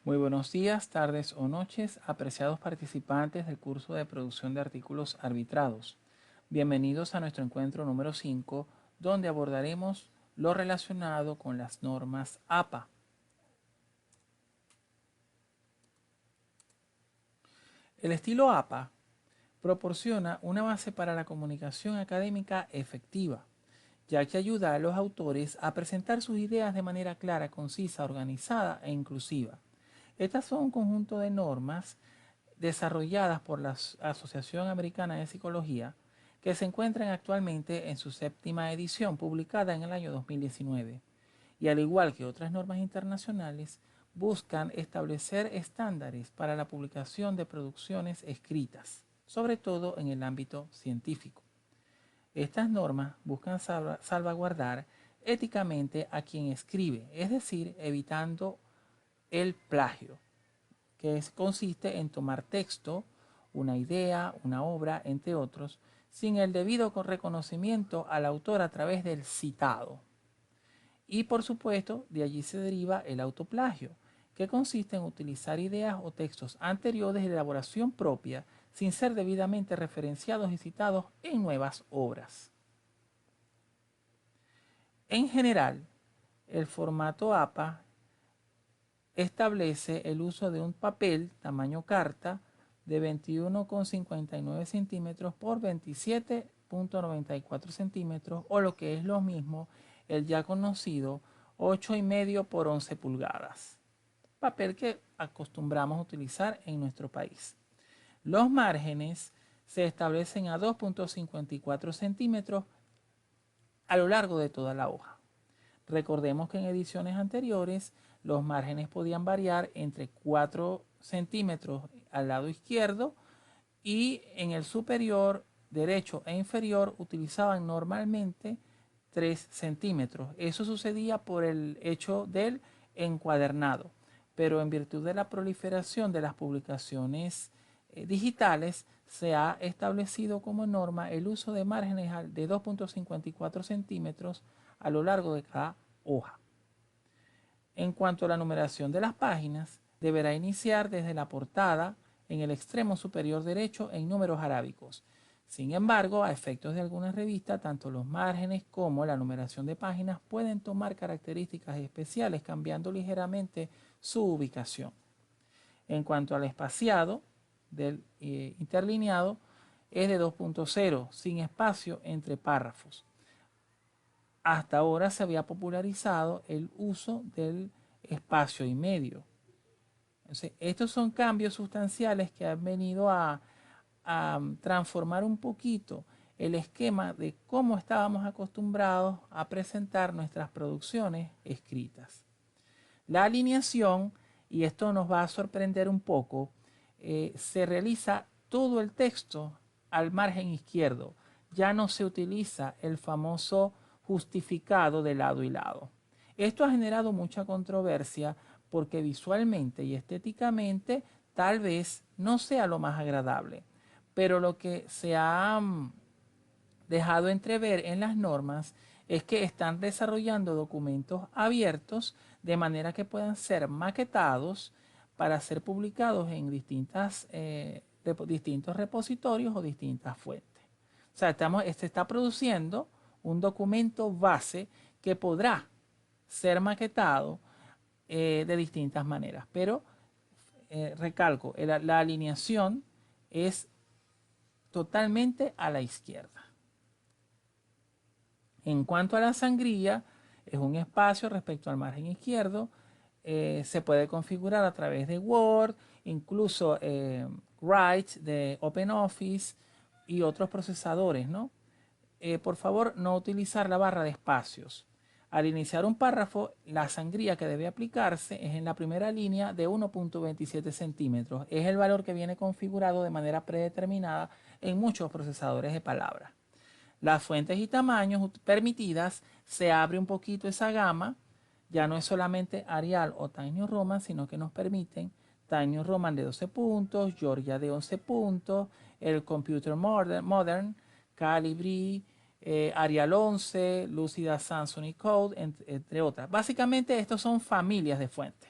Muy buenos días, tardes o noches, apreciados participantes del curso de producción de artículos arbitrados. Bienvenidos a nuestro encuentro número 5, donde abordaremos lo relacionado con las normas APA. El estilo APA proporciona una base para la comunicación académica efectiva, ya que ayuda a los autores a presentar sus ideas de manera clara, concisa, organizada e inclusiva. Estas son un conjunto de normas desarrolladas por la Asociación Americana de Psicología que se encuentran actualmente en su séptima edición, publicada en el año 2019. Y al igual que otras normas internacionales, buscan establecer estándares para la publicación de producciones escritas, sobre todo en el ámbito científico. Estas normas buscan salvaguardar éticamente a quien escribe, es decir, evitando el plagio, que consiste en tomar texto, una idea, una obra, entre otros, sin el debido reconocimiento al autor a través del citado. Y por supuesto, de allí se deriva el autoplagio, que consiste en utilizar ideas o textos anteriores de elaboración propia sin ser debidamente referenciados y citados en nuevas obras. En general, el formato APA establece el uso de un papel tamaño carta de 21,59 centímetros por 27,94 centímetros, o lo que es lo mismo, el ya conocido 8,5 por 11 pulgadas. Papel que acostumbramos a utilizar en nuestro país. Los márgenes se establecen a 2,54 centímetros a lo largo de toda la hoja. Recordemos que en ediciones anteriores los márgenes podían variar entre 4 centímetros al lado izquierdo y en el superior derecho e inferior utilizaban normalmente 3 centímetros. Eso sucedía por el hecho del encuadernado, pero en virtud de la proliferación de las publicaciones digitales se ha establecido como norma el uso de márgenes de 2,54 centímetros a lo largo de cada hoja. En cuanto a la numeración de las páginas, deberá iniciar desde la portada en el extremo superior derecho en números arábicos. Sin embargo, a efectos de algunas revistas, tanto los márgenes como la numeración de páginas pueden tomar características especiales, cambiando ligeramente su ubicación. En cuanto al espaciado del interlineado, es de 2,0, sin espacio entre párrafos. Hasta ahora se había popularizado el uso del espacio y medio. Entonces, estos son cambios sustanciales que han venido a transformar un poquito el esquema de cómo estábamos acostumbrados a presentar nuestras producciones escritas. La alineación, y esto nos va a sorprender un poco, se realiza todo el texto al margen izquierdo. Ya no se utiliza el famoso justificado de lado y lado. Esto ha generado mucha controversia porque visualmente y estéticamente tal vez no sea lo más agradable, pero lo que se ha dejado entrever en las normas es que están desarrollando documentos abiertos de manera que puedan ser maquetados para ser publicados en distintos repositorios o distintas fuentes. O sea, se está produciendo un documento base que podrá ser maquetado de distintas maneras. Pero, recalco, la alineación es totalmente a la izquierda. En cuanto a la sangría, es un espacio respecto al margen izquierdo. Se puede configurar a través de Word, incluso Write de OpenOffice y otros procesadores, ¿no? Por favor, no utilizar la barra de espacios. Al iniciar un párrafo, la sangría que debe aplicarse es en la primera línea de 1,27 centímetros. Es el valor que viene configurado de manera predeterminada en muchos procesadores de palabras. Las fuentes y tamaños permitidas, se abre un poquito esa gama. Ya no es solamente Arial o Times New Roman, sino que nos permiten Times New Roman de 12 puntos, Georgia de 11 puntos, el Computer Modern, Calibri, Arial 11, Lucida Sans Unicode, entre otras. Básicamente estos son familias de fuentes.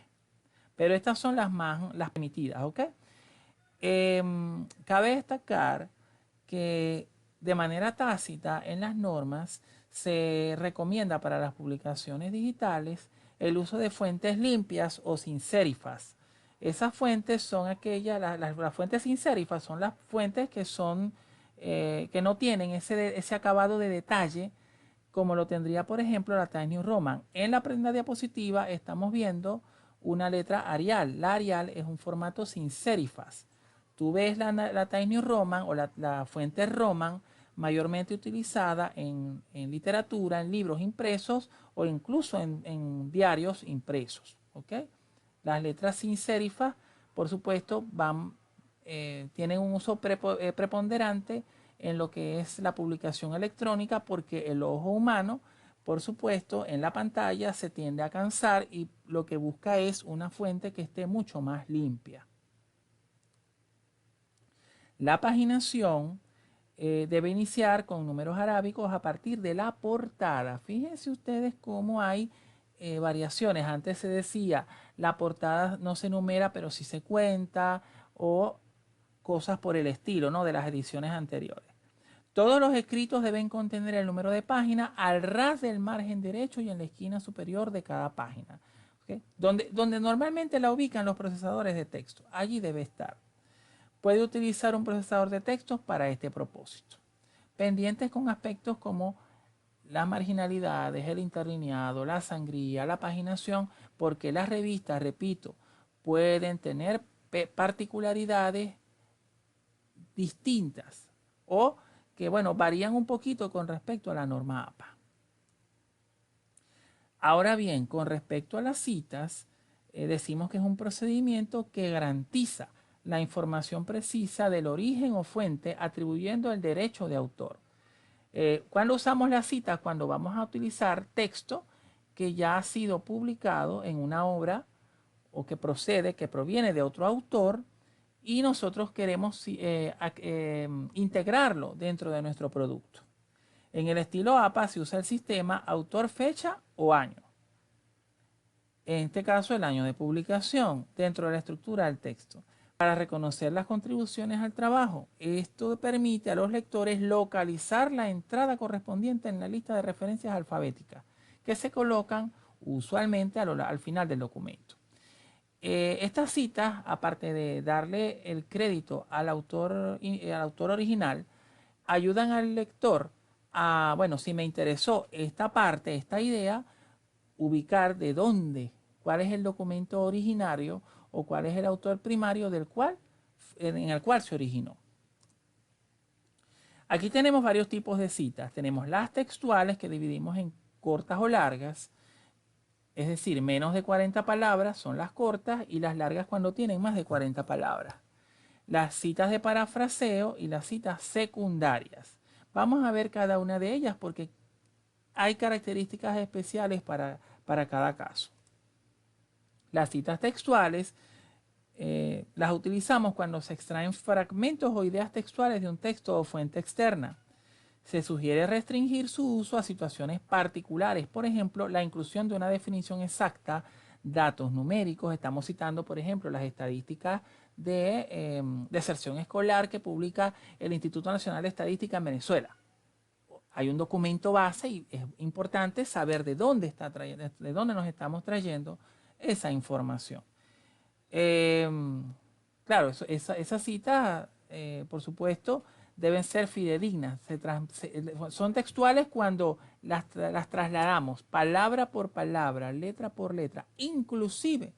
pero estas son las permitidas, ¿ok? Cabe destacar que de manera tácita en las normas se recomienda para las publicaciones digitales el uso de fuentes limpias o sin serifas. Esas fuentes son aquellas, las fuentes sin serifas son las fuentes que son que no tienen ese acabado de detalle como lo tendría, por ejemplo, la Times New Roman. En la primera diapositiva estamos viendo una letra Arial. La Arial es un formato sin serifas. Tú ves la Times New Roman o la fuente Roman mayormente utilizada en literatura, en libros impresos o incluso en diarios impresos. ¿Okay? Las letras sin serifas, por supuesto, tienen un uso preponderante en lo que es la publicación electrónica porque el ojo humano, por supuesto, en la pantalla se tiende a cansar y lo que busca es una fuente que esté mucho más limpia. La paginación debe iniciar con números arábicos a partir de la portada. Fíjense ustedes cómo hay variaciones. Antes se decía la portada no se numera pero sí se cuenta o cosas por el estilo, ¿no? De las ediciones anteriores. Todos los escritos deben contener el número de página al ras del margen derecho y en la esquina superior de cada página. ¿Okay? Donde normalmente la ubican los procesadores de texto. Allí debe estar. Puede utilizar un procesador de textos para este propósito. Pendientes con aspectos como las marginalidades, el interlineado, la sangría, la paginación, porque las revistas, repito, pueden tener particularidades distintas o que, bueno, varían un poquito con respecto a la norma APA. Ahora bien, con respecto a las citas, decimos que es un procedimiento que garantiza la información precisa del origen o fuente atribuyendo el derecho de autor. ¿Cuándo usamos las citas? Cuando vamos a utilizar texto que ya ha sido publicado en una obra o que proviene de otro autor y nosotros queremos integrarlo dentro de nuestro producto. En el estilo APA se usa el sistema autor, fecha o año. En este caso, el año de publicación dentro de la estructura del texto. Para reconocer las contribuciones al trabajo, esto permite a los lectores localizar la entrada correspondiente en la lista de referencias alfabéticas que se colocan usualmente al final del documento. Estas citas, aparte de darle el crédito al autor original, ayudan al lector a, bueno, si me interesó esta parte, esta idea, ubicar de dónde, cuál es el documento originario o cuál es el autor primario en el cual se originó. Aquí tenemos varios tipos de citas. Tenemos las textuales que dividimos en cortas o largas. Es decir, menos de 40 palabras son las cortas y las largas cuando tienen más de 40 palabras. Las citas de parafraseo y las citas secundarias. Vamos a ver cada una de ellas porque hay características especiales para cada caso. Las citas textuales las utilizamos cuando se extraen fragmentos o ideas textuales de un texto o fuente externa. Se sugiere restringir su uso a situaciones particulares, por ejemplo, la inclusión de una definición exacta, datos numéricos. Estamos citando, por ejemplo, las estadísticas de deserción escolar que publica el Instituto Nacional de Estadística en Venezuela. Hay un documento base y es importante saber de dónde nos estamos trayendo esa información. Claro, esa cita, por supuesto, deben ser fidedignas. Son textuales cuando las trasladamos palabra por palabra, letra por letra. Inclusive,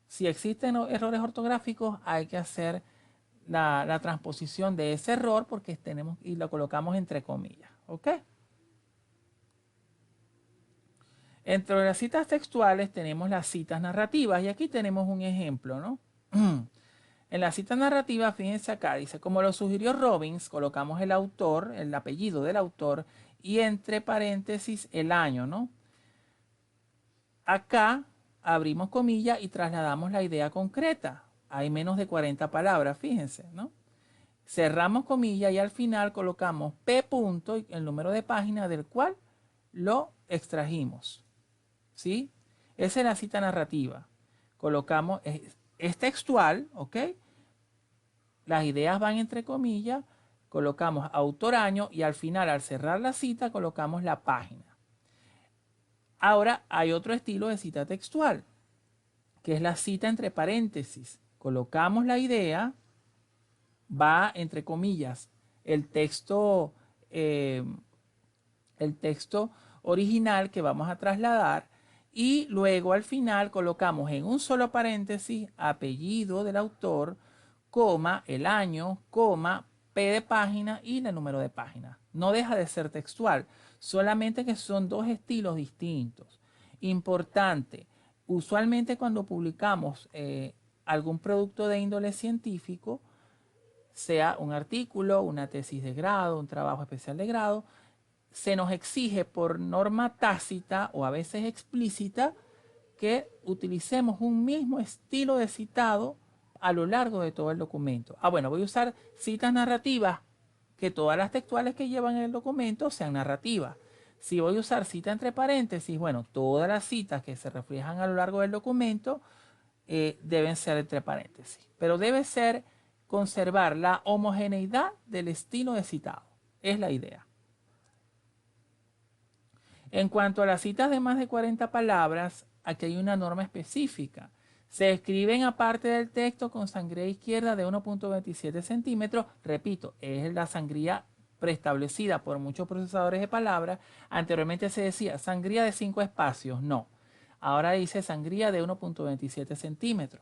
si existen errores ortográficos, hay que hacer la transposición de ese error porque y lo colocamos entre comillas. ¿Ok? Entre las citas textuales tenemos las citas narrativas y aquí tenemos un ejemplo, ¿no? En la cita narrativa, fíjense acá, dice, como lo sugirió Robbins, colocamos el autor, el apellido del autor y entre paréntesis el año, ¿no? Acá abrimos comillas y trasladamos la idea concreta. Hay menos de 40 palabras, fíjense, ¿no? Cerramos comillas y al final colocamos P punto, el número de página del cual lo extrajimos. ¿Sí? Esa es la cita narrativa. colocamos, es textual, ¿ok? Las ideas van entre comillas, colocamos autor, año y al final, al cerrar la cita, colocamos la página. Ahora hay otro estilo de cita textual, que es la cita entre paréntesis. Colocamos la idea, va entre comillas eh, el texto original que vamos a trasladar y luego al final colocamos en un solo paréntesis apellido del autor, coma, el año, coma, P de página y el número de página. No deja de ser textual, solamente que son dos estilos distintos. Importante, usualmente cuando publicamos algún producto de índole científico, sea un artículo, una tesis de grado, un trabajo especial de grado, se nos exige por norma tácita o a veces explícita que utilicemos un mismo estilo de citado a lo largo de todo el documento. Bueno, voy a usar citas narrativas, que todas las textuales que llevan el documento sean narrativas. Si voy a usar cita entre paréntesis, bueno, todas las citas que se reflejan a lo largo del documento deben ser entre paréntesis. Pero debe ser conservar la homogeneidad del estilo de citado. Es la idea. En cuanto a las citas de más de 40 palabras, aquí hay una norma específica. Se escriben aparte del texto con sangría izquierda de 1.27 centímetros. Repito, es la sangría preestablecida por muchos procesadores de palabras. Anteriormente se decía sangría de 5 espacios. No. Ahora dice sangría de 1.27 centímetros.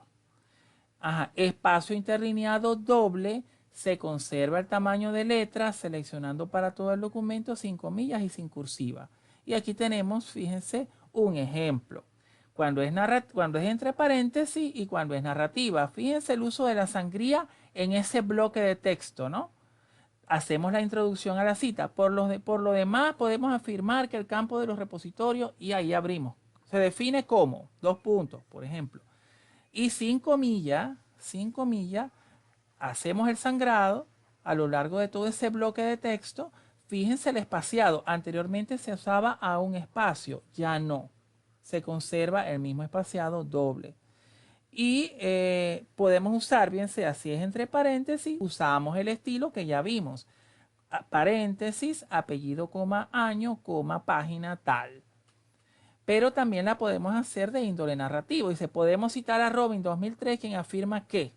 Espacio interlineado doble. Se conserva el tamaño de letra, seleccionando para todo el documento sin comillas y sin cursiva. Y aquí tenemos, fíjense, un ejemplo. Cuando es entre paréntesis y cuando es narrativa. Fíjense el uso de la sangría en ese bloque de texto, ¿no? Hacemos la introducción a la cita. Por lo demás, podemos afirmar que el campo de los repositorios, y ahí abrimos. Se define como, dos puntos, por ejemplo. Y sin comillas, hacemos el sangrado a lo largo de todo ese bloque de texto. Fíjense el espaciado. Anteriormente se usaba a un espacio, ya no. Se conserva el mismo espaciado doble. Y podemos usar, bien sea si es entre paréntesis, usamos el estilo que ya vimos. Paréntesis, apellido, coma, año, coma, página, tal. Pero también la podemos hacer de índole narrativo. Dice, podemos citar a Robin 2003, quien afirma que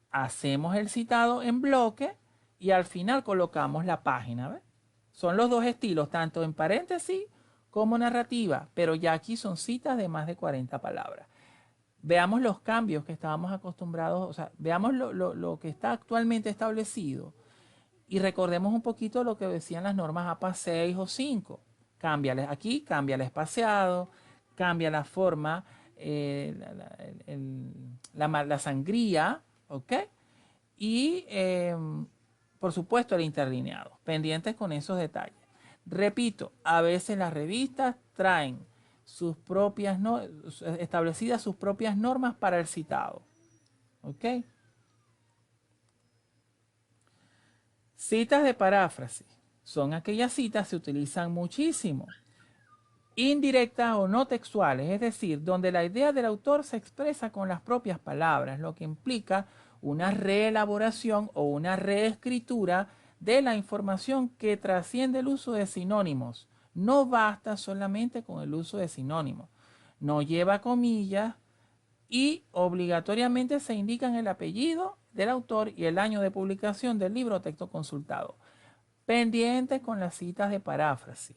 hacemos el citado en bloque y al final colocamos la página. ¿Ves? Son los dos estilos, tanto en paréntesis como narrativa, pero ya aquí son citas de más de 40 palabras. Veamos los cambios que estábamos acostumbrados, o sea, veamos lo que está actualmente establecido y recordemos un poquito lo que decían las normas APA 6 o 5. Aquí cambia el espaciado, cambia la forma, la sangría, ¿ok? Y por supuesto el interlineado, pendientes con esos detalles. Repito, a veces las revistas traen establecidas sus propias normas para el citado, ¿ok? Citas de paráfrasis. Son aquellas citas que se utilizan muchísimo. Indirectas o no textuales, es decir, donde la idea del autor se expresa con las propias palabras, lo que implica una reelaboración o una reescritura de la información que trasciende el uso de sinónimos. No basta solamente con el uso de sinónimos. No lleva comillas y obligatoriamente se indican el apellido del autor y el año de publicación del libro o texto consultado. Pendientes con las citas de paráfrasis.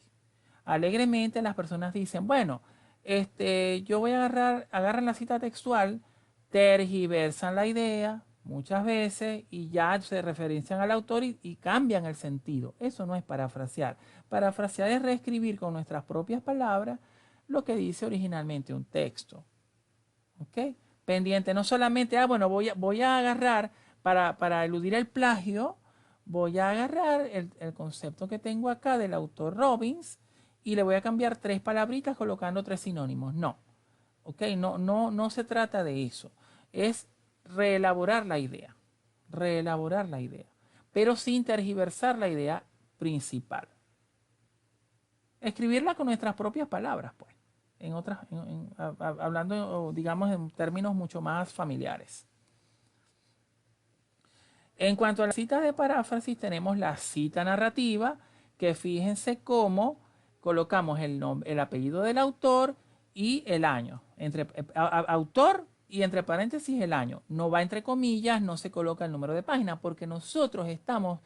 Alegremente las personas dicen, bueno, yo voy a agarran la cita textual, tergiversan la idea muchas veces y ya se referencian al autor y cambian el sentido. Eso no es parafrasear. Parafrasear es reescribir con nuestras propias palabras lo que dice originalmente un texto. ¿Ok? Pendiente, no solamente, bueno, voy a agarrar para eludir el plagio, voy a agarrar el concepto que tengo acá del autor Robbins y le voy a cambiar 3 palabritas colocando 3 sinónimos. No. ¿Ok? No se trata de eso. Es reelaborar la idea. Reelaborar la idea. Pero sin tergiversar la idea principal. Escribirla con nuestras propias palabras, pues. hablando, digamos, en términos mucho más familiares. En cuanto a las citas de paráfrasis, tenemos la cita narrativa, que fíjense cómo colocamos el apellido del autor y el año. Entre autor y entre paréntesis el año. No va entre comillas, no se coloca el número de página, porque nosotros estamos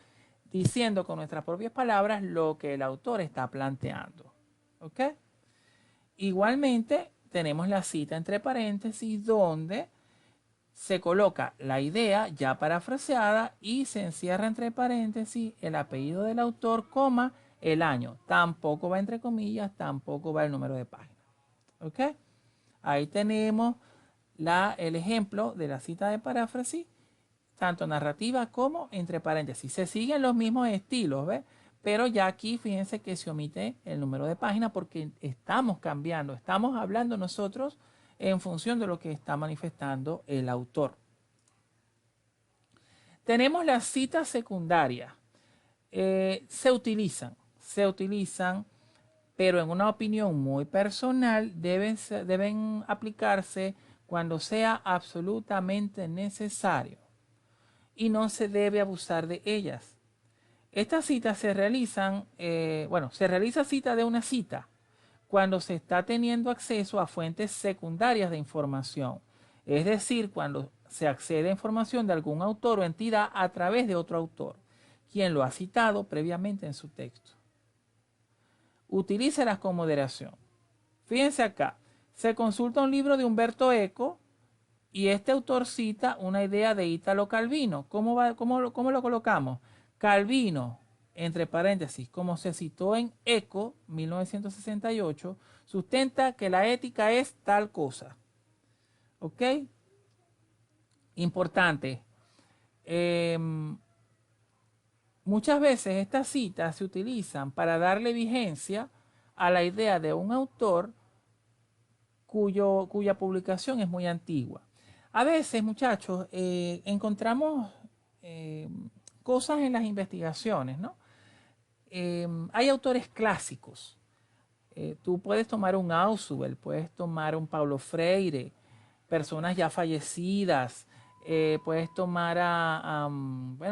diciendo con nuestras propias palabras lo que el autor está planteando. ¿Ok? Igualmente, tenemos la cita entre paréntesis donde se coloca la idea ya parafraseada y se encierra entre paréntesis el apellido del autor, coma, el año. Tampoco va entre comillas, tampoco va el número de página. ¿Ok? Ahí tenemos el ejemplo de la cita de paráfrasis, tanto narrativa como entre paréntesis. Se siguen los mismos estilos, ¿ves? Pero ya aquí fíjense que se omite el número de página porque estamos cambiando, estamos hablando nosotros en función de lo que está manifestando el autor. Tenemos las citas secundarias. Se utilizan, pero en una opinión muy personal deben aplicarse cuando sea absolutamente necesario y no se debe abusar de ellas. Estas citas se realizan, se realiza cita de una cita cuando se está teniendo acceso a fuentes secundarias de información, es decir, cuando se accede a información de algún autor o entidad a través de otro autor, quien lo ha citado previamente en su texto. Utilícelas con moderación. Fíjense acá, se consulta un libro de Umberto Eco y este autor cita una idea de Italo Calvino. ¿Cómo lo colocamos? Calvino, entre paréntesis, como se citó en Eco, 1968, sustenta que la ética es tal cosa. ¿Ok? Importante. Muchas veces estas citas se utilizan para darle vigencia a la idea de un autor cuya publicación es muy antigua. A veces, muchachos, encontramos cosas en las investigaciones, ¿no? Hay autores clásicos. Tú puedes tomar un Ausubel, puedes tomar un Paulo Freire, personas ya fallecidas, puedes tomar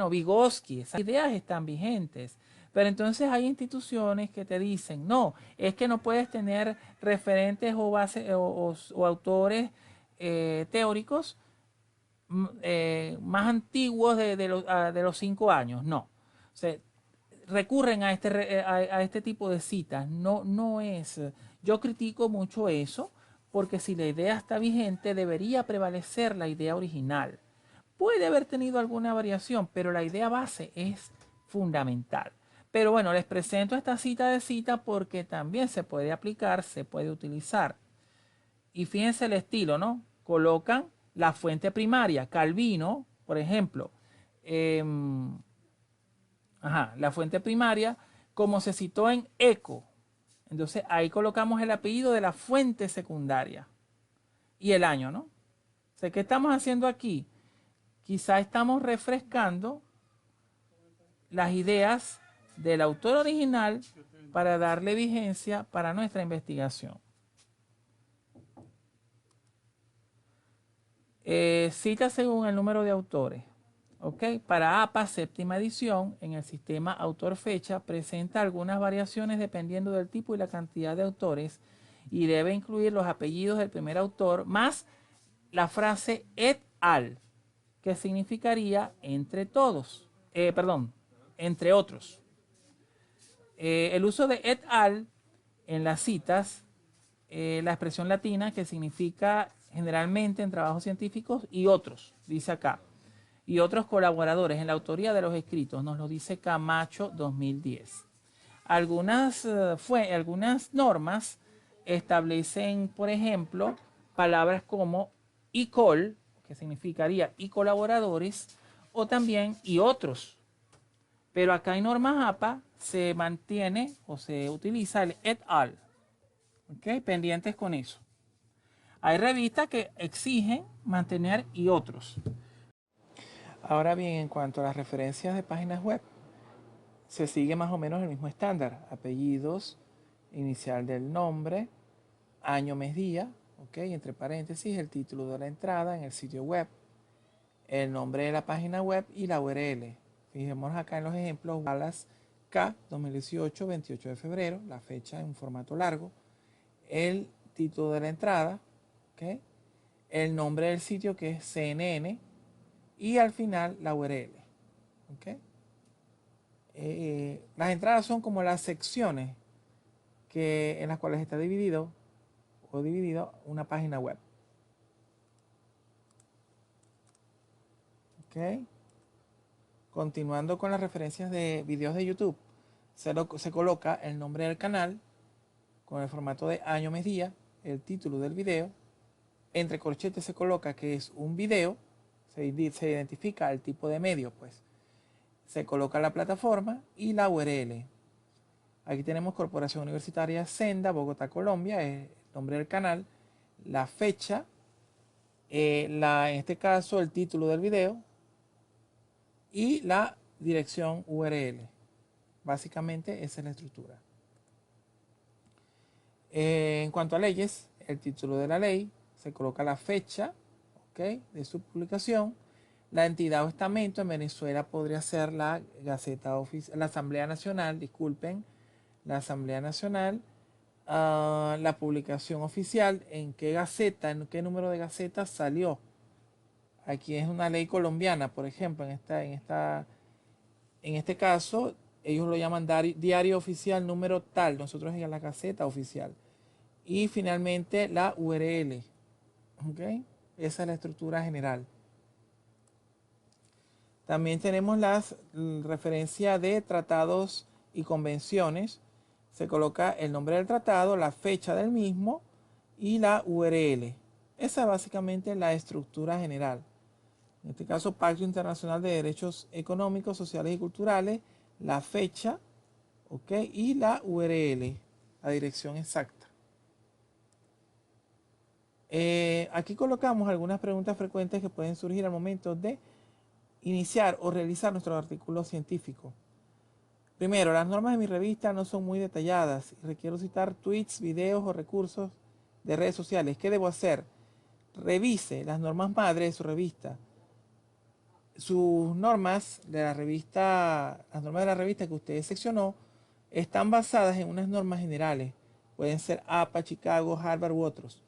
Vygotsky. Esas ideas están vigentes. Pero entonces hay instituciones que te dicen, no, es que no puedes tener referentes o autores teóricos más antiguos de los 5 años. No. O sea, recurren a este tipo de citas. No es. Yo critico mucho eso porque si la idea está vigente debería prevalecer la idea original. Puede haber tenido alguna variación, pero la idea base es fundamental. Pero bueno, les presento esta cita de cita porque también se puede aplicar, se puede utilizar. Y fíjense el estilo, ¿no? Colocan la fuente primaria, Calvino, por ejemplo. La fuente primaria, como se citó en Eco. Entonces ahí colocamos el apellido de la fuente secundaria y el año, ¿no? O sea, ¿qué estamos haciendo aquí? Quizá estamos refrescando las ideas del autor original para darle vigencia para nuestra investigación. Cita según el número de autores. ¿Okay? Para APA, séptima edición, en el sistema autor-fecha, presenta algunas variaciones dependiendo del tipo y la cantidad de autores y debe incluir los apellidos del primer autor más la frase et al, que significaría entre todos, entre otros. El uso de et al en las citas, la expresión latina que significa generalmente en trabajos científicos y otros, dice acá, y otros colaboradores en la autoría de los escritos, nos lo dice Camacho 2010. Algunas normas establecen, por ejemplo, palabras como y col, que significaría y colaboradores, o también y otros. Pero acá en normas APA se mantiene o se utiliza el et al. ¿Ok? Pendientes con eso. Hay revistas que exigen mantener y otros. Ahora bien, en cuanto a las referencias de páginas web, se sigue más o menos el mismo estándar. Apellidos, inicial del nombre, año, mes, día, ¿ok? Entre paréntesis, el título de la entrada en el sitio web, el nombre de la página web y la URL. Fijémonos acá en los ejemplos, Wallace K 2018, 28 de febrero, la fecha en formato largo, el título de la entrada, ¿ok? El nombre del sitio que es CNN y al final la URL, ¿ok? Las entradas son como las secciones en las cuales está dividido una página web. ¿Ok? Continuando con las referencias de videos de YouTube, se coloca el nombre del canal con el formato de año, mes, día, el título del video. Entre corchetes se coloca que es un video, se identifica el tipo de medio, pues. Se coloca la plataforma y la URL. Aquí tenemos Corporación Universitaria Senda, Bogotá, Colombia, es el nombre del canal, la fecha, en este caso el título del video y la dirección URL. Básicamente esa es la estructura. En cuanto a leyes, el título de la ley, se coloca la fecha, ¿ok?, de su publicación. La entidad o estamento en Venezuela podría ser la Gaceta Oficial, la Asamblea Nacional, disculpen, la Asamblea Nacional, la publicación oficial, en qué gaceta, en qué número de gaceta salió. Aquí es una ley colombiana, por ejemplo, en este caso, ellos lo llaman diario oficial número tal, nosotros en la Gaceta Oficial. Y finalmente la URL, ¿ok? Esa es la estructura general. También tenemos las referencias de tratados y convenciones. Se coloca el nombre del tratado, la fecha del mismo y la URL. Esa es básicamente la estructura general. En este caso, Pacto Internacional de Derechos Económicos, Sociales y Culturales, la fecha, ¿ok?, y la URL, la dirección exacta. Aquí colocamos algunas preguntas frecuentes que pueden surgir al momento de iniciar o realizar nuestro artículo científico. Primero, las normas de mi revista no son muy detalladas y requiero citar tweets, videos o recursos de redes sociales. ¿Qué debo hacer? Revise las normas madre de su revista. Sus normas de la revista, las normas de la revista que usted seccionó, están basadas en unas normas generales. Pueden ser APA, Chicago, Harvard u otros.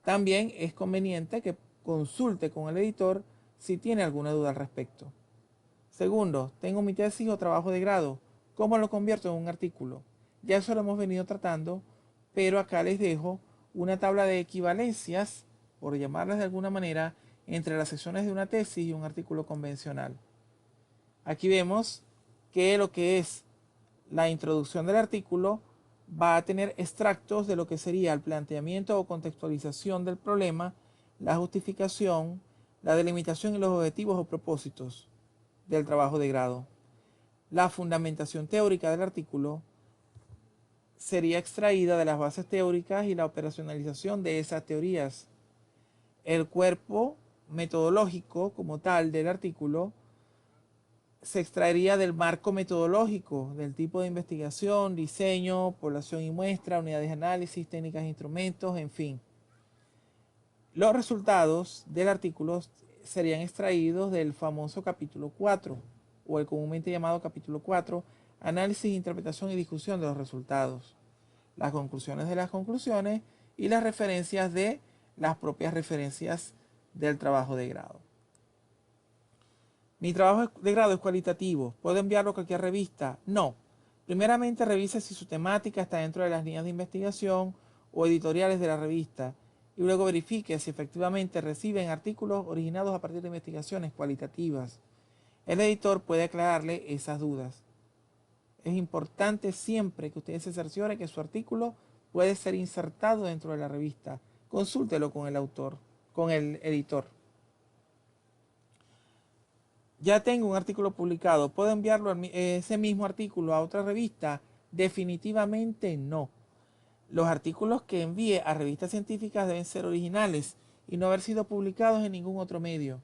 También es conveniente que consulte con el editor si tiene alguna duda al respecto. Segundo, tengo mi tesis o trabajo de grado. ¿Cómo lo convierto en un artículo? Ya eso lo hemos venido tratando, pero acá les dejo una tabla de equivalencias, por llamarlas de alguna manera, entre las secciones de una tesis y un artículo convencional. Aquí vemos que lo que es la introducción del artículo va a tener extractos de lo que sería el planteamiento o contextualización del problema, la justificación, la delimitación y los objetivos o propósitos del trabajo de grado. La fundamentación teórica del artículo sería extraída de las bases teóricas y la operacionalización de esas teorías. El cuerpo metodológico como tal del artículo se extraería del marco metodológico, del tipo de investigación, diseño, población y muestra, unidades de análisis, técnicas e instrumentos, en fin. Los resultados del artículo serían extraídos del famoso capítulo 4, o el comúnmente llamado capítulo 4, análisis, interpretación y discusión de los resultados, las conclusiones de las conclusiones y las referencias de las propias referencias del trabajo de grado. Mi trabajo de grado es cualitativo. ¿Puedo enviarlo a cualquier revista? No. Primeramente revise si su temática está dentro de las líneas de investigación o editoriales de la revista y luego verifique si efectivamente reciben artículos originados a partir de investigaciones cualitativas. El editor puede aclararle esas dudas. Es importante siempre que usted se cerciore que su artículo puede ser insertado dentro de la revista. Consúltelo con el autor, con el editor. Ya tengo un artículo publicado, ¿puedo enviarlo ese mismo artículo a otra revista? Definitivamente no. Los artículos que envíe a revistas científicas deben ser originales y no haber sido publicados en ningún otro medio.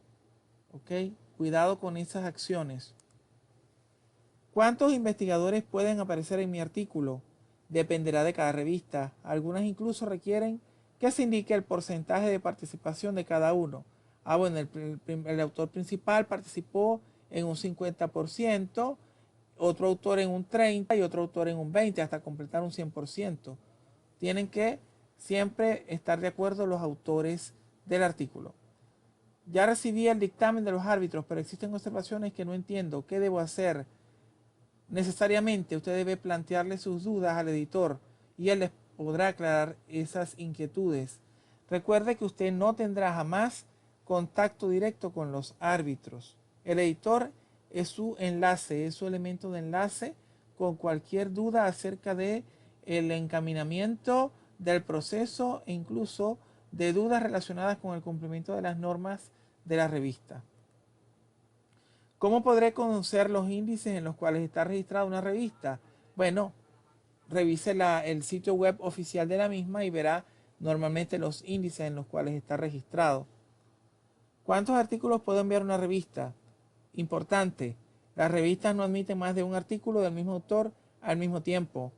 ¿Ok? Cuidado con esas acciones. ¿Cuántos investigadores pueden aparecer en mi artículo? dependerá de cada revista. Algunas incluso requieren que se indique el porcentaje de participación de cada uno. Bueno, el autor principal participó en un 50%, otro autor en un 30% y otro autor en un 20%, hasta completar un 100%. Tienen que siempre estar de acuerdo los autores del artículo. Ya recibí el dictamen de los árbitros, pero existen observaciones que no entiendo. ¿Qué debo hacer? Necesariamente usted debe plantearle sus dudas al editor y él les podrá aclarar esas inquietudes. Recuerde que usted no tendrá jamás contacto directo con los árbitros. El editor es su enlace, es su elemento de enlace con cualquier duda acerca de el encaminamiento del proceso e incluso de dudas relacionadas con el cumplimiento de las normas de la revista. ¿Cómo podré conocer los índices en los cuales está registrada una revista? Bueno, revise el sitio web oficial de la misma y verá normalmente los índices en los cuales está registrado. ¿Cuántos artículos puede enviar una revista? Importante, las revistas no admiten más de un artículo del mismo autor al mismo tiempo.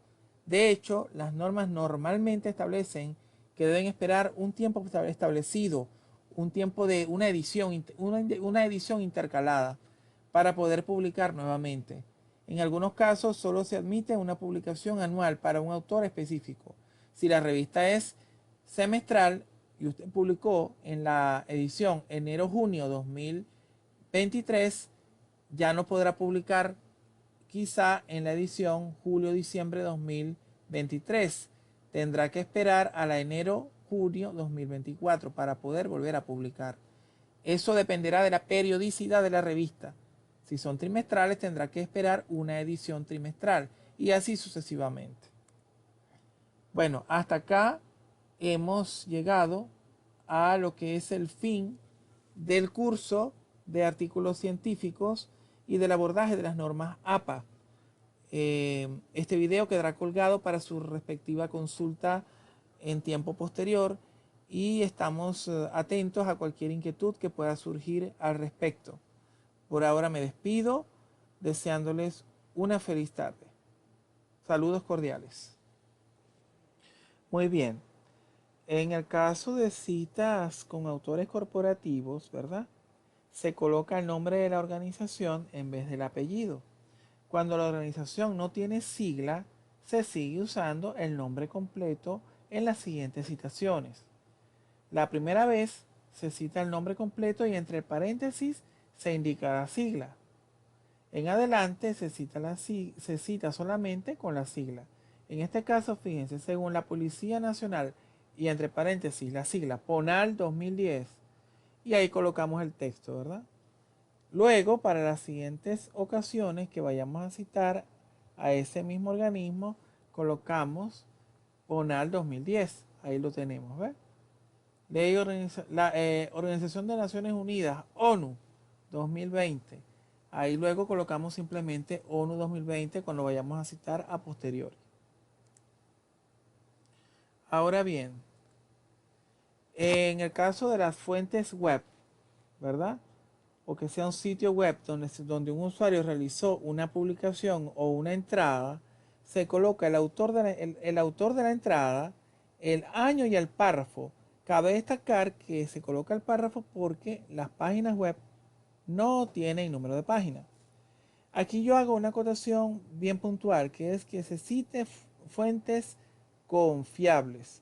De hecho, las normas normalmente establecen que deben esperar un tiempo establecido, un tiempo de una edición intercalada, para poder publicar nuevamente. En algunos casos solo se admite una publicación anual para un autor específico. Si la revista es semestral y usted publicó en la edición enero-junio 2023, ya no podrá publicar quizá en la edición julio-diciembre 2023. Tendrá que esperar a la enero-junio 2024 para poder volver a publicar. Eso dependerá de la periodicidad de la revista. Si son trimestrales, tendrá que esperar una edición trimestral y así sucesivamente. Bueno, hasta acá hemos llegado a lo que es el fin del curso de artículos científicos y del abordaje de las normas APA. Este video quedará colgado para su respectiva consulta en tiempo posterior y estamos atentos a cualquier inquietud que pueda surgir al respecto. Por ahora me despido deseándoles una feliz tarde. Saludos cordiales. Muy bien. En el caso de citas con autores corporativos, ¿verdad? Se coloca el nombre de la organización en vez del apellido. Cuando la organización no tiene sigla, se sigue usando el nombre completo en las siguientes citaciones. La primera vez se cita el nombre completo y entre paréntesis se indica la sigla. En adelante se cita solamente con la sigla. En este caso, fíjense, según la Policía Nacional y entre paréntesis la sigla PONAL 2010 y ahí colocamos el texto, ¿verdad? Luego, para las siguientes ocasiones que vayamos a citar a ese mismo organismo, colocamos PONAL 2010. Ahí lo tenemos, ¿ves? Organización de Naciones Unidas, ONU 2020. Ahí luego colocamos simplemente ONU 2020 cuando vayamos a citar a posteriori. Ahora bien, en el caso de las fuentes web, ¿verdad? O que sea un sitio web donde un usuario realizó una publicación o una entrada, se coloca el autor de la entrada, el año y el párrafo. Cabe destacar que se coloca el párrafo porque las páginas web no tienen número de página. Aquí yo hago una acotación bien puntual, que es que se cite fuentes confiables.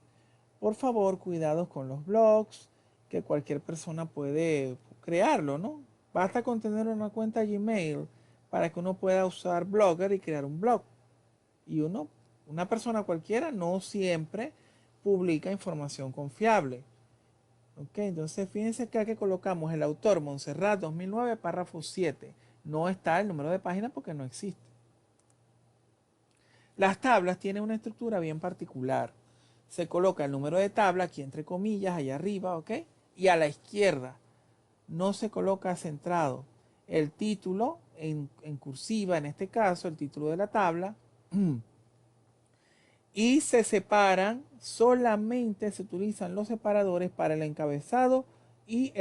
Por favor, cuidados con los blogs, que cualquier persona puede crearlo, ¿no? Basta con tener una cuenta Gmail para que uno pueda usar Blogger y crear un blog. Y una persona cualquiera no siempre publica información confiable. Ok, entonces fíjense que aquí colocamos el autor Montserrat 2009, párrafo 7. No está el número de página porque no existe. Las tablas tienen una estructura bien particular. Se coloca el número de tabla aquí entre comillas, allá arriba, ¿ok? Y a la izquierda. No se coloca centrado. El título en cursiva, en este caso, el título de la tabla. Y se separan, solamente se utilizan los separadores para el encabezado y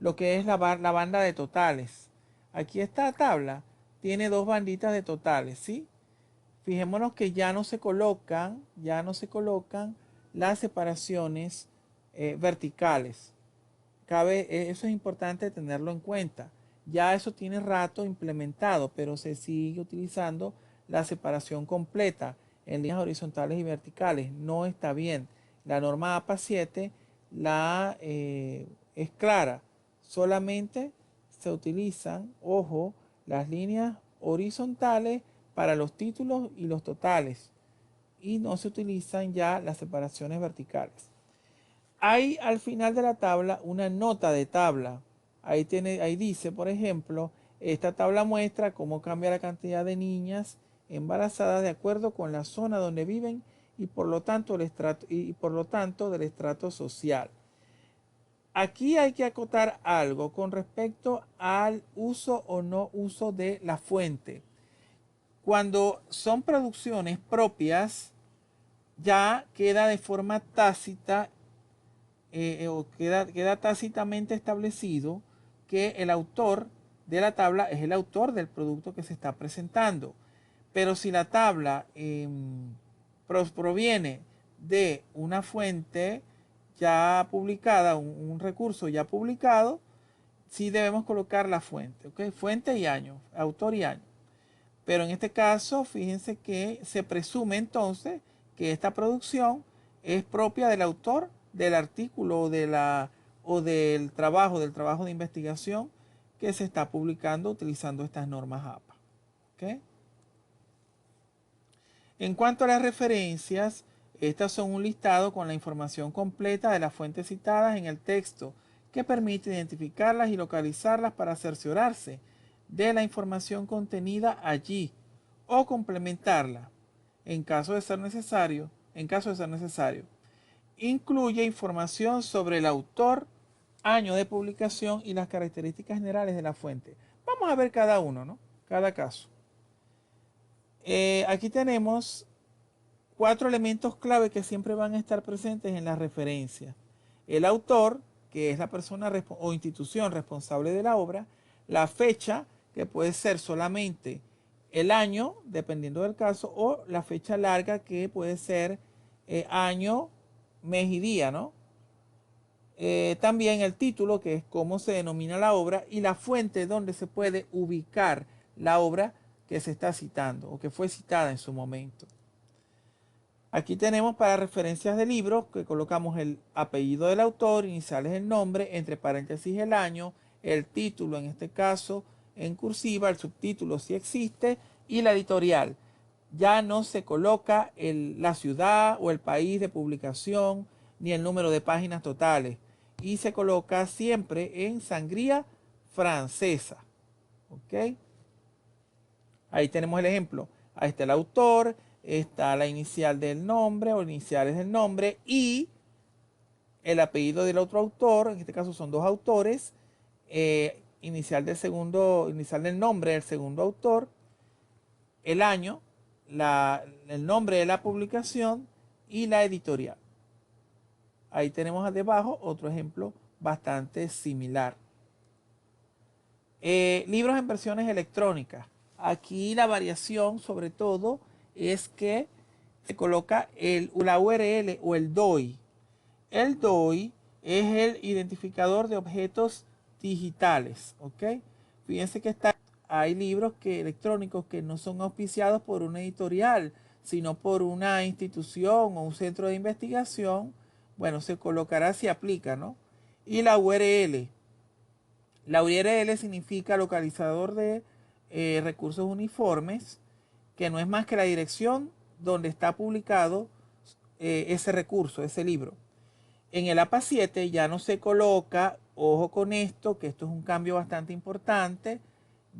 lo que es la banda de totales. Aquí esta tabla tiene dos banditas de totales, ¿sí? fijémonos que ya no se colocan las separaciones verticales. Eso es importante tenerlo en cuenta. Ya eso tiene rato implementado, pero se sigue utilizando la separación completa en líneas horizontales y verticales. No está bien. La norma APA 7 es clara. Solamente se utilizan, ojo, las líneas horizontales para los títulos y los totales. Y no se utilizan ya las separaciones verticales. Hay al final de la tabla una nota de tabla. Ahí dice, por ejemplo, esta tabla muestra cómo cambia la cantidad de niñas embarazadas de acuerdo con la zona donde viven y por lo tanto del estrato social. Aquí hay que acotar algo con respecto al uso o no uso de la fuente. Cuando son producciones propias, ya queda de forma tácita o queda tácitamente establecido que el autor de la tabla es el autor del producto que se está presentando. Pero si la tabla proviene de una fuente ya publicada, un recurso ya publicado, sí debemos colocar la fuente, ¿ok? Fuente y año, autor y año. Pero en este caso, fíjense que se presume entonces que esta producción es propia del autor del artículo o del trabajo de investigación que se está publicando utilizando estas normas APA. ¿Okay? En cuanto a las referencias, estas son un listado con la información completa de las fuentes citadas en el texto que permite identificarlas y localizarlas para cerciorarse de la información contenida allí o complementarla en caso de ser necesario. Incluye información sobre el autor, año de publicación y las características generales de la fuente. Vamos a ver cada uno, ¿no? Cada caso. Aquí tenemos 4 elementos clave que siempre van a estar presentes en la referencia. El autor, que es la persona o institución responsable de la obra, la fecha, que puede ser solamente el año, dependiendo del caso, o la fecha larga, que puede ser año, mes y día, ¿no? También el título, que es cómo se denomina la obra, y la fuente donde se puede ubicar la obra que se está citando o que fue citada en su momento. Aquí tenemos para referencias de libros que colocamos el apellido del autor, iniciales del nombre, entre paréntesis el año, el título en este caso en cursiva, el subtítulo si existe y la editorial. Ya no se coloca la ciudad o el país de publicación ni el número de páginas totales y se coloca siempre en sangría francesa. ¿Ok? Ahí tenemos el ejemplo. Ahí está el autor, está la inicial del nombre o iniciales del nombre y el apellido del otro autor. En este caso son 2 autores. Inicial del nombre del segundo autor, el año, el nombre de la publicación y la editorial. Ahí tenemos debajo otro ejemplo bastante similar. Libros en versiones electrónicas. Aquí la variación sobre todo es que se coloca la URL o el DOI. El DOI es el identificador de objetos digitales. ¿Ok? Fíjense que hay libros electrónicos que no son auspiciados por una editorial, sino por una institución o un centro de investigación. Bueno, se colocará si aplica, ¿no? Y la URL. La URL significa localizador de recursos uniformes, que no es más que la dirección donde está publicado ese recurso, ese libro. En el APA 7 ya no se coloca, ojo con esto, que esto es un cambio bastante importante,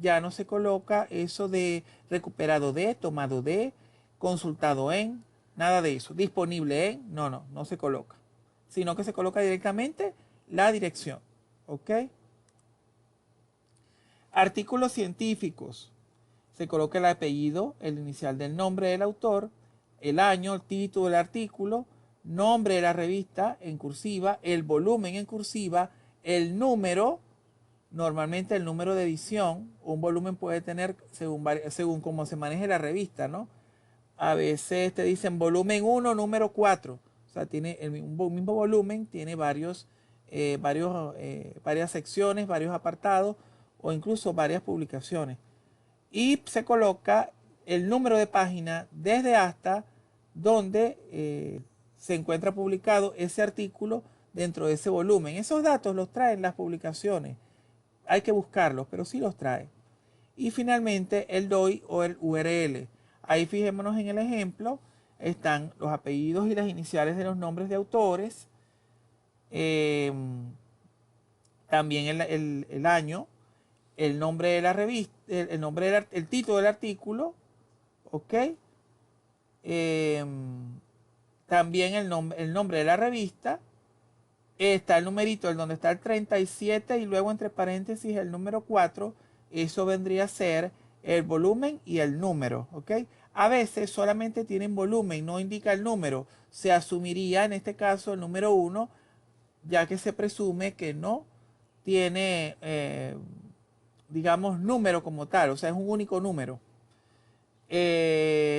ya no se coloca eso de recuperado de, tomado de, consultado en, nada de eso, disponible en, no se coloca, sino que se coloca directamente la dirección, ¿ok? Artículos científicos. Se coloca el apellido, el inicial del nombre del autor, el año, el título del artículo, nombre de la revista en cursiva, el volumen en cursiva, el número, normalmente el número de edición. Un volumen puede tener, según cómo se maneje la revista, ¿no? A veces te dicen volumen 1, número 4. O sea, tiene el mismo volumen, tiene varias secciones, varios apartados o incluso varias publicaciones. Y se coloca el número de página desde hasta donde se encuentra publicado ese artículo dentro de ese volumen. Esos datos los traen las publicaciones. Hay que buscarlos, pero sí los trae. Y finalmente el DOI o el URL. Ahí fijémonos en el ejemplo. Están los apellidos y las iniciales de los nombres de autores. También el año, el nombre de la revista, el título del artículo, ¿ok? También el nombre de la revista. Está el numerito, el donde está el 37 y luego entre paréntesis el número 4. Eso vendría a ser el volumen y el número, ¿ok? A veces solamente tienen volumen, no indica el número. Se asumiría en este caso el número 1, ya que se presume que no tiene, digamos, número como tal, o sea, es un único número.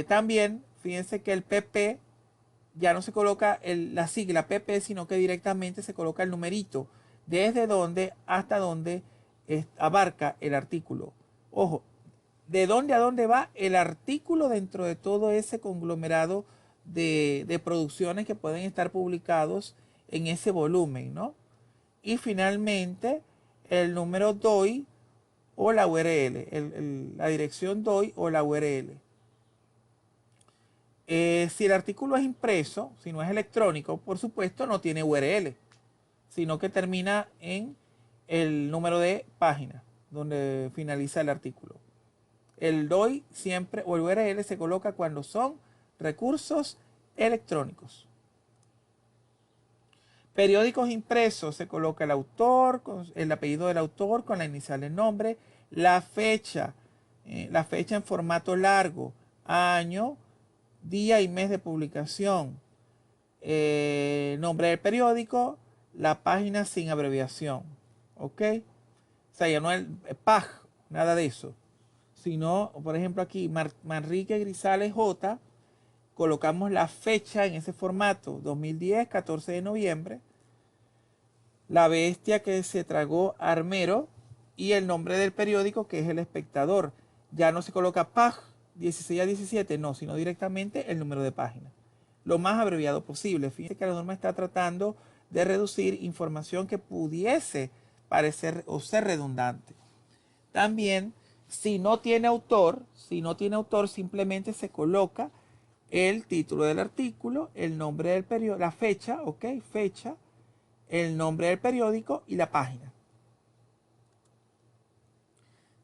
También, fíjense que el PP ya no se coloca la sigla PP, sino que directamente se coloca el numerito, desde donde hasta donde abarca el artículo. Ojo, de dónde a dónde va el artículo dentro de todo ese conglomerado de producciones que pueden estar publicados en ese volumen, ¿no? Y finalmente, el número DOI o la URL, la dirección DOI o la URL. Si el artículo es impreso, si no es electrónico, por supuesto no tiene URL, sino que termina en el número de página donde finaliza el artículo. El DOI siempre o el URL se coloca cuando son recursos electrónicos. Periódicos impresos, se coloca el autor, el apellido del autor con la inicial del nombre, la fecha en formato largo, año, día y mes de publicación, nombre del periódico, la página sin abreviación, ¿ok? O sea, ya no el PAG, nada de eso, sino, por ejemplo, aquí, Manrique Grisales J, colocamos la fecha en ese formato, 2010, 14 de noviembre, la bestia que se tragó Armero y el nombre del periódico que es El Espectador. Ya no se coloca PAG 16 a 17, no, sino directamente el número de página. Lo más abreviado posible. Fíjense que la norma está tratando de reducir información que pudiese parecer o ser redundante. También, si no tiene autor, simplemente se coloca el título del artículo, el nombre del periódico, la fecha, ¿ok? Fecha, el nombre del periódico y la página.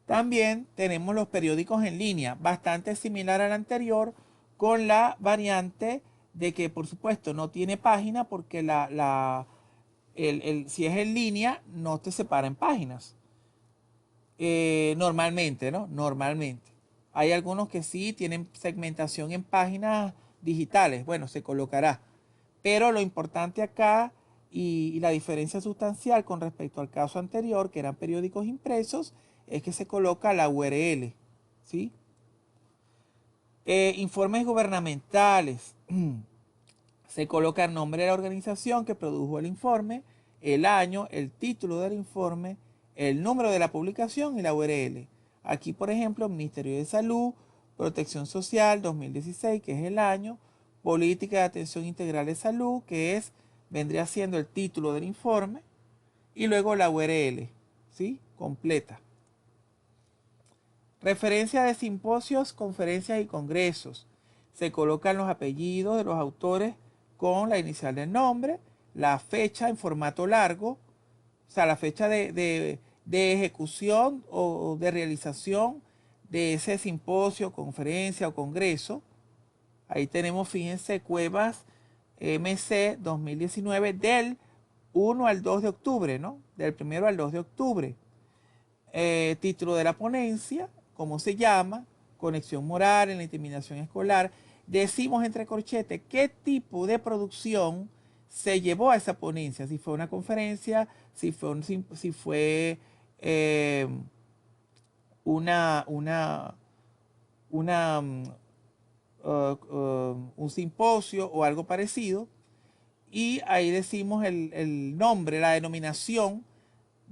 También tenemos los periódicos en línea, bastante similar al anterior, con la variante de que, por supuesto, no tiene página porque si es en línea, no te separa en páginas. Normalmente, ¿no? Normalmente. Hay algunos que sí tienen segmentación en páginas digitales. Bueno, se colocará. Pero lo importante acá y la diferencia sustancial con respecto al caso anterior, que eran periódicos impresos, es que se coloca la URL, ¿sí? Informes gubernamentales. Se coloca el nombre de la organización que produjo el informe, el año, el título del informe, el número de la publicación y la URL. Aquí, por ejemplo, Ministerio de Salud, Protección Social 2016, que es el año, Política de Atención Integral de Salud, que vendría siendo el título del informe, y luego la URL, ¿sí? Completa. Referencia de simposios, conferencias y congresos. Se colocan los apellidos de los autores con la inicial del nombre, la fecha en formato largo, o sea, la fecha de ejecución o de realización de ese simposio, conferencia o congreso. Ahí tenemos, fíjense, Cuevas MC 2019 del 1 al 2 de octubre, ¿no? Del 1 al 2 de octubre. Título de la ponencia, cómo se llama, conexión moral en la intimidación escolar. Decimos entre corchetes qué tipo de producción se llevó a esa ponencia, si fue una conferencia, si fue una un simposio o algo parecido, y ahí decimos el nombre, la denominación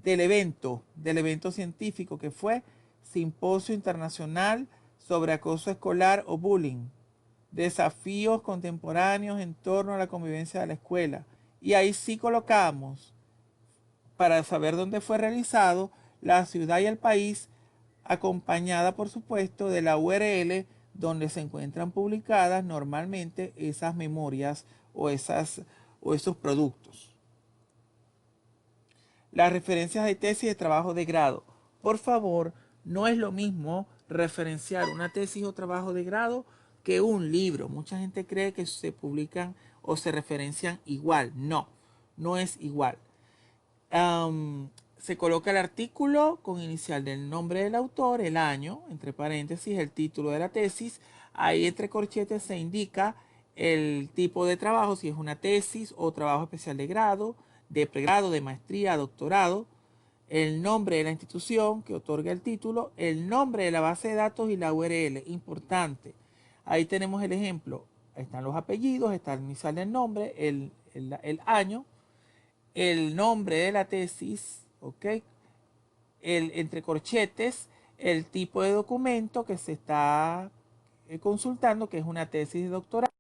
del evento científico, que fue Simposio Internacional sobre Acoso Escolar o Bullying, desafíos contemporáneos en torno a la convivencia de la escuela. Y ahí sí colocamos, para saber dónde fue realizado, la ciudad y el país, acompañada por supuesto de la URL donde se encuentran publicadas normalmente esas memorias o esos productos. Las referencias de tesis de trabajo de grado. Por favor, no es lo mismo referenciar una tesis o trabajo de grado que un libro. Mucha gente cree que se publican o se referencian igual. No, no es igual. Se coloca el artículo con inicial del nombre del autor, el año, entre paréntesis, el título de la tesis. Ahí entre corchetes se indica el tipo de trabajo, si es una tesis o trabajo especial de grado, de pregrado, de maestría, doctorado, el nombre de la institución que otorga el título, el nombre de la base de datos y la URL. Importante. Ahí tenemos el ejemplo. Ahí están los apellidos, está el inicial del nombre, el año, el nombre de la tesis, ¿ok? Entre corchetes, el tipo de documento que se está consultando, que es una tesis de doctorado.